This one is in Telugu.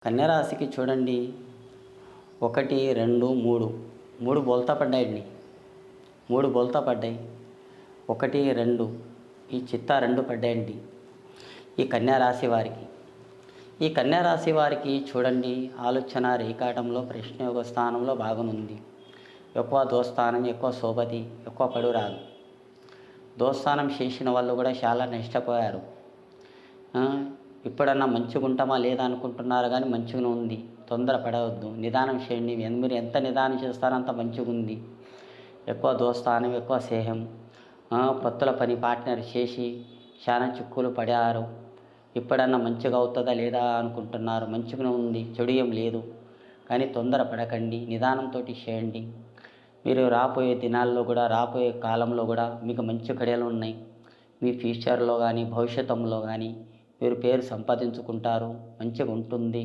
కన్యరాశికి చూడండి, 1, 2, 3 3 బోల్తా పడ్డాయండి. 3 బోల్తా పడ్డాయి. 1, 2 ఈ చిత్తా 2 పడ్డాయండి ఈ కన్యారాశి వారికి. ఈ కన్యారాశి వారికి చూడండి, ఆలోచన రేఖాటంలో ప్రశ్నయోగ స్థానంలో బాగునుంది. ఎక్కువ దోస్తానం, ఎక్కువ సోబతి, ఎక్కువ పడురాదు. దోస్తానం చేసిన వాళ్ళు కూడా చాలా నష్టపోయారు. ఇప్పుడన్నా మంచిగుంటామా లేదా అనుకుంటున్నారు, కానీ మంచిగానే ఉంది. తొందర పడవద్దు, నిదానం చేయండి. మీరు ఎంత నిదానం చేస్తారో అంత మంచిగుంది. ఎక్కువ దోస్తానం, ఎక్కువ స్నేహం, పొత్తుల పని పార్ట్నర్ చేసి చాలా చిక్కులు పడారు. ఇప్పుడన్నా మంచిగా అవుతుందా లేదా అనుకుంటున్నారు. మంచిగానే ఉంది, చెడు ఏం లేదు. కానీ తొందర పడకండి, నిదానంతో చేయండి. మీరు రాబోయే దినాల్లో కూడా, రాబోయే కాలంలో కూడా మీకు మంచి గడియలు ఉన్నాయి. మీ ఫ్యూచర్లో కానీ, భవిష్యత్తులో కానీ మీరు పేరు సంపాదించుకుంటారు. మంచిగా ఉంటుంది.